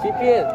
VPN.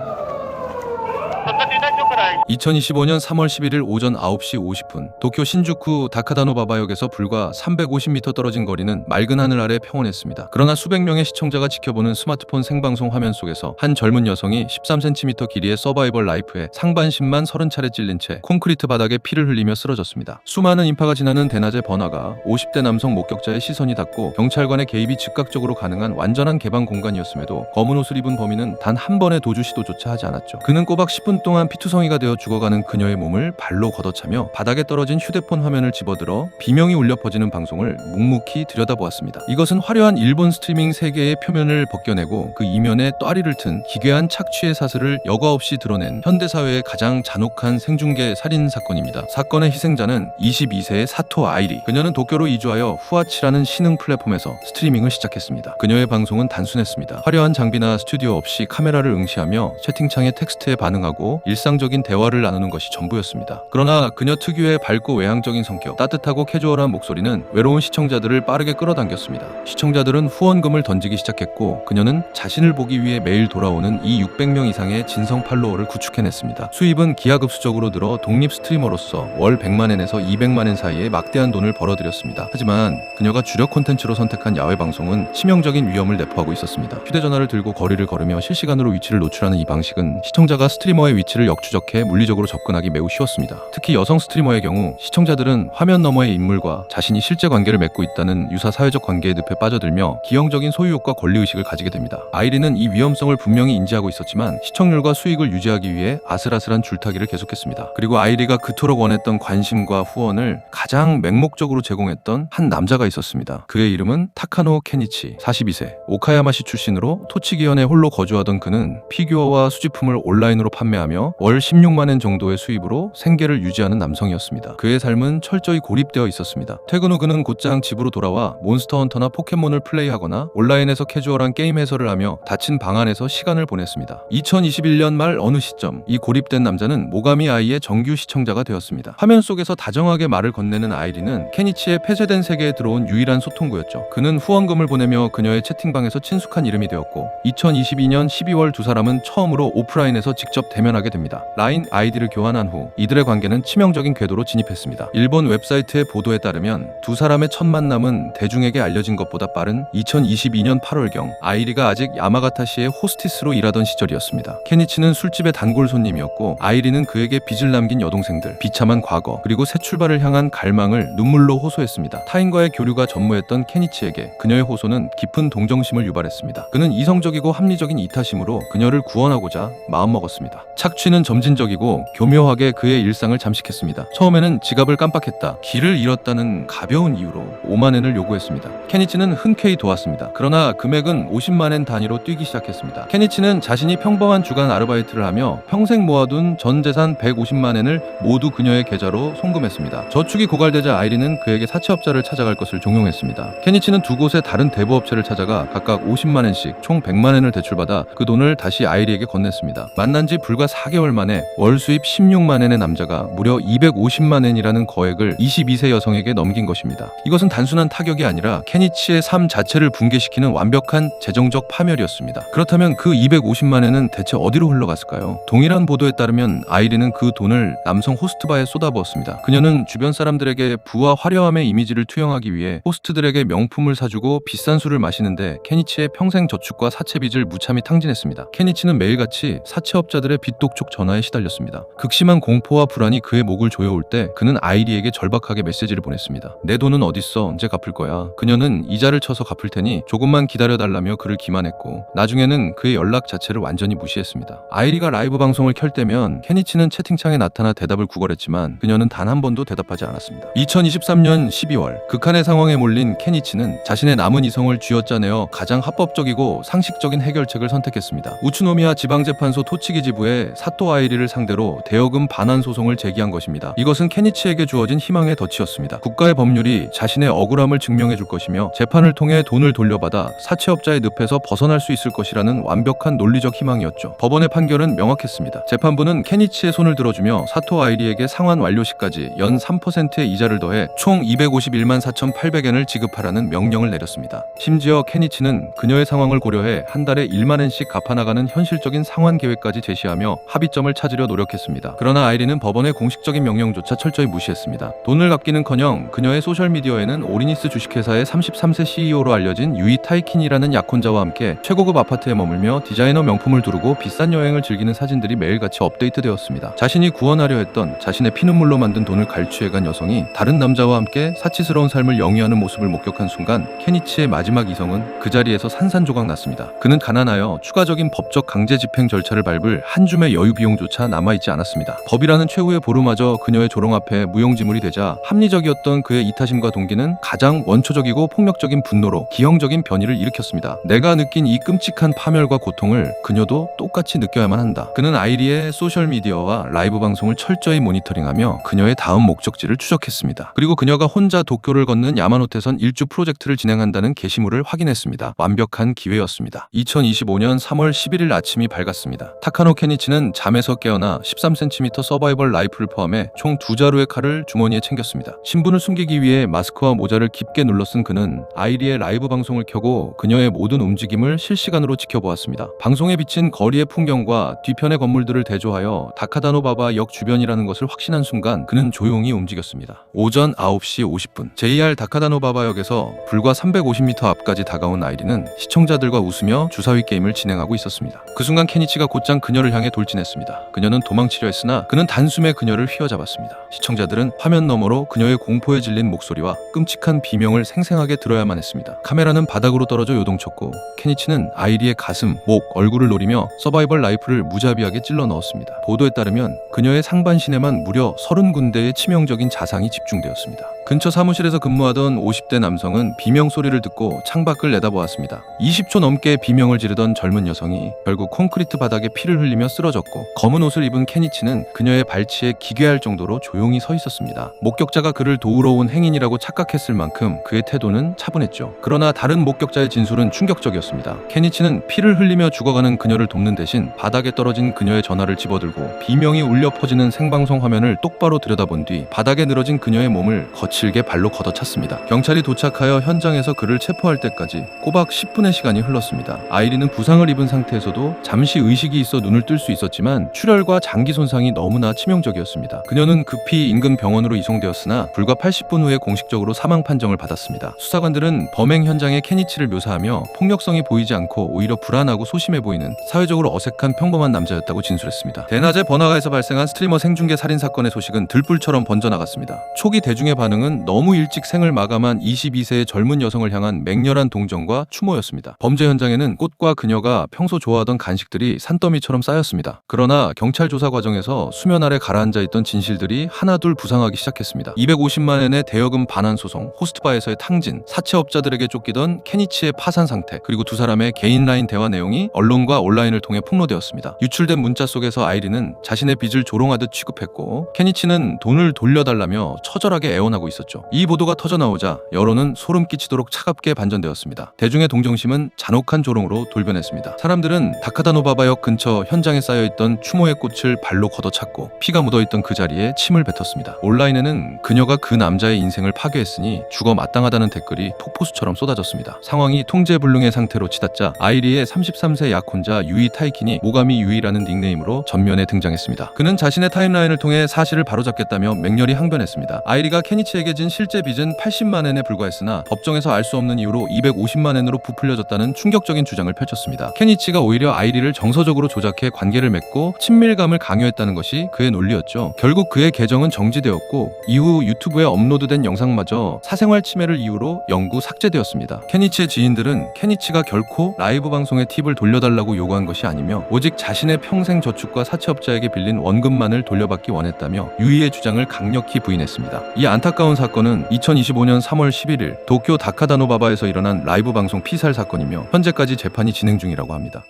2025년 3월 11일 오전 9시 50분 도쿄 신주쿠 다카다노바바역에서 불과 350m 떨어진 거리는 맑은 하늘 아래 평온했습니다. 그러나 수백 명의 시청자가 지켜보는 스마트폰 생방송 화면 속에서 한 젊은 여성이 13cm 길이의 서바이벌 라이프에 상반신만 30차례 찔린 채 콘크리트 바닥에 피를 흘리며 쓰러졌습니다. 수많은 인파가 지나는 대낮의 번화가 50대 남성 목격자의 시선이 닿고 경찰관의 개입이 즉각적으로 가능한 완전한 개방 공간이었음에도 검은 옷을 입은 범인은 단 한 번의 도주 시도조차 하지 않았죠. 그는 꼬박 10분 동안 피투성이가 되어 죽어가는 그녀의 몸을 발로 걷어차며 바닥에 떨어진 휴대폰 화면을 집어들어 비명이 울려 퍼지는 방송을 묵묵히 들여다보았습니다. 이것은 화려한 일본 스트리밍 세계의 표면을 벗겨내고 그 이면에 또아리를 튼 기괴한 착취의 사슬을 여과 없이 드러낸 현대사회의 가장 잔혹한 생중계 살인 사건입니다. 사건의 희생자는 22세의 사토 아이리. 그녀는 도쿄로 이주하여 후아치라는 신흥 플랫폼에서 스트리밍을 시작했습니다. 그녀의 방송은 단순했습니다. 화려한 장비나 스튜디오 없이 카메라를 응시하며 채팅창의 텍스트에 반응하고 일상적인 대화를 나누는 것이 전부였습니다. 그러나 그녀 특유의 밝고 외향적인 성격, 따뜻하고 캐주얼한 목소리는 외로운 시청자들을 빠르게 끌어당겼습니다. 시청자들은 후원금을 던지기 시작했고 그녀는 자신을 보기 위해 매일 돌아오는 이 600명 이상의 진성 팔로워를 구축해냈습니다. 수입은 기하급수적으로 늘어 독립 스트리머로서 월 100만엔에서 200만엔 사이에 막대한 돈을 벌어들였습니다. 하지만 그녀가 주력 콘텐츠로 선택한 야외 방송은 치명적인 위험을 내포하고 있었습니다. 휴대전화를 들고 거리를 걸으며 실시간으로 위치를 노출하는 이 방식은 시청자가 스트리머의 위치를 역추적해 물리적으로 접근하기 매우 쉬웠습니다. 특히 여성 스트리머의 경우 시청자들은 화면 너머의 인물과 자신이 실제 관계를 맺고 있다는 유사 사회적 관계의 늪에 빠져들며 기형적인 소유욕과 권리의식을 가지게 됩니다. 아이리는 이 위험성을 분명히 인지하고 있었지만 시청률과 수익을 유지하기 위해 아슬아슬한 줄타기를 계속했습니다. 그리고 아이리가 그토록 원했던 관심과 후원을 가장 맹목적으로 제공했던 한 남자가 있었습니다. 그의 이름은 타카노 케니치, 42세. 오카야마시 출신으로 토치기현에 홀로 거주하던 그는 피규어와 수집품을 온라인으로 판매하며 월 16만엔 정도의 수입으로 생계를 유지하는 남성이었습니다. 그의 삶은 철저히 고립되어 있었습니다. 퇴근 후 그는 곧장 집으로 돌아와 몬스터헌터나 포켓몬을 플레이하거나 온라인에서 캐주얼한 게임 해설을 하며 닫힌 방 안에서 시간을 보냈습니다. 2021년 말 어느 시점 이 고립된 남자는 모가미 아이의 정규 시청자가 되었습니다. 화면 속에서 다정하게 말을 건네는 아이리는 케니치의 폐쇄된 세계에 들어온 유일한 소통구였죠. 그는 후원금을 보내며 그녀의 채팅방에서 친숙한 이름이 되었고 2022년 12월 두 사람은 처음으로 오프라인에서 직접 대면하게 됩니다. 라인 아이디를 교환한 후 이들의 관계는 치명적인 궤도로 진입했습니다. 일본 웹사이트의 보도에 따르면 두 사람의 첫 만남은 대중에게 알려진 것보다 빠른 2022년 8월경 아이리가 아직 야마가타시의 호스티스로 일하던 시절이었습니다. 케니치는 술집의 단골 손님이었고 아이리는 그에게 빚을 남긴 여동생들, 비참한 과거, 그리고 새 출발을 향한 갈망을 눈물로 호소했습니다. 타인과의 교류가 전무했던 케니치에게 그녀의 호소는 깊은 동정심을 유발했습니다. 그는 이성적이고 합리적인 이타심으로 그녀를 구원하고자 마음먹었습니다. 착취는 점진적이고 교묘하게 그의 일상을 잠식했습니다. 처음에는 지갑을 깜빡했다, 길을 잃었다는 가벼운 이유로 5만엔을 요구했습니다. 케니치는 흔쾌히 도왔습니다. 그러나 금액은 50만엔 단위로 뛰기 시작했습니다. 케니치는 자신이 평범한 주간 아르바이트를 하며 평생 모아둔 전 재산 150만엔을 모두 그녀의 계좌로 송금했습니다. 저축이 고갈되자 아이리는 그에게 사채업자를 찾아갈 것을 종용했습니다. 케니치는 두 곳의 다른 대부업체를 찾아가 각각 50만엔씩 총 100만엔을 대출받아 그 돈을 다시 아이리에게 건넸습니다. 만난 지 불과 4개월 만에 월 수입 16만엔의 남자가 무려 250만엔이라는 거액을 22세 여성에게 넘긴 것입니다. 이것은 단순한 타격이 아니라 케니치의 삶 자체를 붕괴시키는 완벽한 재정적 파멸이었습니다. 그렇다면 그 250만엔은 대체 어디로 흘러갔을까요? 동일한 보도에 따르면 아이리는 그 돈을 남성 호스트바에 쏟아부었습니다. 그녀는 주변 사람들에게 부와 화려함의 이미지를 투영하기 위해 호스트들에게 명품을 사주고 비싼 술을 마시는데 케니치의 평생 저축과 사채빚을 무참히 탕진했습니다. 케니치는 매일같이 사채업자들의 빚독촉 전화에 시달렸습니다. 극심한 공포와 불안이 그의 목을 조여올 때 그는 아이리에게 절박하게 메시지를 보냈습니다. 내 돈은 어딨어? 언제 갚을 거야? 그녀는 이자를 쳐서 갚을 테니 조금만 기다려달라며 그를 기만했고 나중에는 그의 연락 자체를 완전히 무시했습니다. 아이리가 라이브 방송을 켤 때면 케니치는 채팅창에 나타나 대답을 구걸했지만 그녀는 단 한 번도 대답하지 않았습니다. 2023년 12월 극한의 상황에 몰린 케니치는 자신의 남은 이성을 쥐어짜내어 가장 합법적이고 상식적인 해결책을 선택했습니다. 우츠노미야 지방재판소 토치기 지부에 사토 사토 아이리를 상대로 대여금 반환 소송을 제기한 것입니다. 이것은 케니치에게 주어진 희망의 덫이었습니다. 국가의 법률이 자신의 억울함을 증명해 줄 것이며 재판을 통해 돈을 돌려받아 사채업자의 늪에서 벗어날 수 있을 것이라는 완벽한 논리적 희망이었죠. 법원의 판결은 명확했습니다. 재판부는 케니치의 손을 들어주며 사토 아이리에게 상환 완료 시까지 연 3%의 이자를 더해 총 251만 4,800엔을 지급하라는 명령을 내렸습니다. 심지어 케니치는 그녀의 상황을 고려해 한 달에 1만엔씩 갚아나가는 현실적인 상환 계획까지 제시하며 합의점을 찾으려 노력했습니다. 그러나 아이리는 법원의 공식적인 명령조차 철저히 무시했습니다. 돈을 갚기는커녕 그녀의 소셜미디어에는 오리니스 주식회사의 33세 CEO로 알려진 유이 타이킨이라는 약혼자와 함께 최고급 아파트에 머물며 디자이너 명품을 두르고 비싼 여행을 즐기는 사진들이 매일같이 업데이트되었습니다. 자신이 구원하려 했던 자신의 피눈물로 만든 돈을 갈취해간 여성이 다른 남자와 함께 사치스러운 삶을 영위하는 모습을 목격한 순간 케니치의 마지막 이성은 그 자리에서 산산조각 났습니다. 그는 가난하여 추가적인 법적 강제 집행 절차를 밟을 한 줌의 여유 비용조차 남아있지 않았습니다. 법이라는 최후의 보루마저 그녀의 조롱 앞에 무용지물이 되자 합리적이었던 그의 이타심과 동기는 가장 원초적이고 폭력적인 분노로 기형적인 변이를 일으켰습니다. 내가 느낀 이 끔찍한 파멸과 고통을 그녀도 똑같이 느껴야만 한다. 그는 아이리의 소셜미디어와 라이브 방송을 철저히 모니터링하며 그녀의 다음 목적지를 추적했습니다. 그리고 그녀가 혼자 도쿄를 걷는 야마노테선 일주 프로젝트를 진행한다는 게시물을 확인했습니다. 완벽한 기회였습니다. 2025년 3월 11일 아침이 밝았습니다. 타카노 케니치는 잠에서 깨어나 13cm 서바이벌 라이플을 포함해 총 2자루의 칼을 주머니에 챙겼습니다. 신분을 숨기기 위해 마스크와 모자를 깊게 눌러 쓴 그는 아이리의 라이브 방송을 켜고 그녀의 모든 움직임을 실시간으로 지켜보았습니다. 방송에 비친 거리의 풍경과 뒤편의 건물들을 대조하여 다카다노바바 역 주변이라는 것을 확신한 순간 그는 조용히 움직였습니다. 오전 9시 50분 JR 다카다노바바역에서 불과 350m 앞까지 다가온 아이리는 시청자들과 웃으며 주사위 게임을 진행하고 있었습니다. 그 순간 케니치가 곧장 그녀를 향해 돌진했습니다. 그녀는 도망치려 했으나 그는 단숨에 그녀를 휘어잡았습니다. 시청자들은 화면 너머로 그녀의 공포에 질린 목소리와 끔찍한 비명을 생생하게 들어야만 했습니다. 카메라는 바닥으로 떨어져 요동쳤고 케니치는 아이리의 가슴, 목, 얼굴을 노리며 서바이벌 라이플을 무자비하게 찔러 넣었습니다. 보도에 따르면 그녀의 상반신에만 무려 30군데의 치명적인 자상이 집중되었습니다. 근처 사무실에서 근무하던 50대 남성은 비명 소리를 듣고 창밖을 내다보았습니다. 20초 넘게 비명을 지르던 젊은 여성이 결국 콘크리트 바닥에 피를 흘리며 쓰러졌고 검은 옷을 입은 케니치는 그녀의 발치에 기괴할 정도로 조용히 서 있었습니다. 목격자가 그를 도우러 온 행인이라고 착각했을 만큼 그의 태도는 차분했죠. 그러나 다른 목격자의 진술은 충격적이었습니다. 케니치는 피를 흘리며 죽어가는 그녀를 돕는 대신 바닥에 떨어진 그녀의 전화를 집어들고 비명이 울려 퍼지는 생방송 화면을 똑바로 들여다본 뒤 바닥에 늘어진 그녀의 몸을 거칠게 발로 걷어찼습니다. 경찰이 도착하여 현장에서 그를 체포할 때까지 꼬박 10분의 시간이 흘렀습니다. 아이리는 부상을 입은 상태에서도 잠시 의식이 있어 눈을 뜰 수 있었지만 출혈과 장기 손상이 너무나 치명적이었습니다. 그녀는 급히 인근 병원으로 이송되었으나 불과 80분 후에 공식적으로 사망 판정을 받았습니다. 수사관들은 범행 현장의 케니치를 묘사하며 폭력성이 보이지 않고 오히려 불안하고 소심해 보이는 사회적으로 어색한 평범한 남자였다고 진술했습니다. 대낮에 번화가에서 발생한 스트리머 생중계 살인 사건의 소식은 들불처럼 번져나갔습니다. 초기 대중의 반응은 너무 일찍 생을 마감한 22세의 젊은 여성을 향한 맹렬한 동정과 추모였습니다. 범죄 현장에는 꽃과 그녀가 평소 좋아하던 간식들이 산더미처럼 쌓였습니다. 그러나 경찰 조사 과정에서 수면 아래 가라앉아 있던 진실들이 하나둘 부상하기 시작했습니다. 250만 엔의 대여금 반환 소송, 호스트바에서의 탕진, 사채업자들에게 쫓기던 케니치의 파산 상태, 그리고 두 사람의 개인 라인 대화 내용이 언론과 온라인을 통해 폭로되었습니다. 유출된 문자 속에서 아이리는 자신의 빚을 조롱하듯 취급했고 케니치는 돈을 돌려달라며 처절하게 애원하고 있었죠. 이 보도가 터져나오자 여론은 소름 끼치도록 차갑게 반전되었습니다. 대중의 동정심은 잔혹한 조롱으로 돌변했습니다. 사람들은 다카다노바바역 근처 현장에 쌓여있던 추모의 꽃을 발로 걷어찼고 피가 묻어있던 그 자리에 침을 뱉었습니다. 온라인에는 그녀가 그 남자의 인생을 파괴했으니 죽어 마땅하다는 댓글이 폭포수처럼 쏟아졌습니다. 상황이 통제불능의 상태로 치닫자 아이리의 33세 약혼자 유이 타이킨이 모가미 유이라는 닉네임으로 전면에 등장했습니다. 그는 자신의 타임라인을 통해 사실을 바로잡겠다며 맹렬히 항변했습니다. 아이리가 케니치에게 진 실제 빚은 80만 엔에 불과했으나 법정에서 알 수 없는 이유로 250만 엔으로 부풀려졌다는 충격적인 주장을 펼쳤습니다. 케니치가 오히려 아이리를 정서적으로 조작해 관계를 맺고 친밀감을 강요했다는 것이 그의 논리였죠. 결국 그의 계정은 정지되었고 이후 유튜브에 업로드된 영상마저 사생활 침해를 이유로 영구 삭제되었습니다. 케니치의 지인들은 케니치가 결코 라이브 방송의 팁을 돌려달라고 요구한 것이 아니며 오직 자신의 평생 저축과 사채업자에게 빌린 원금만을 돌려받기 원했다며 유이의 주장을 강력히 부인했습니다. 이 안타까운 사건은 2025년 3월 11일 도쿄 다카다노바바에서 일어난 라이브 방송 피살 사건이며 현재까지 재판이 진행 중이라고 합니다.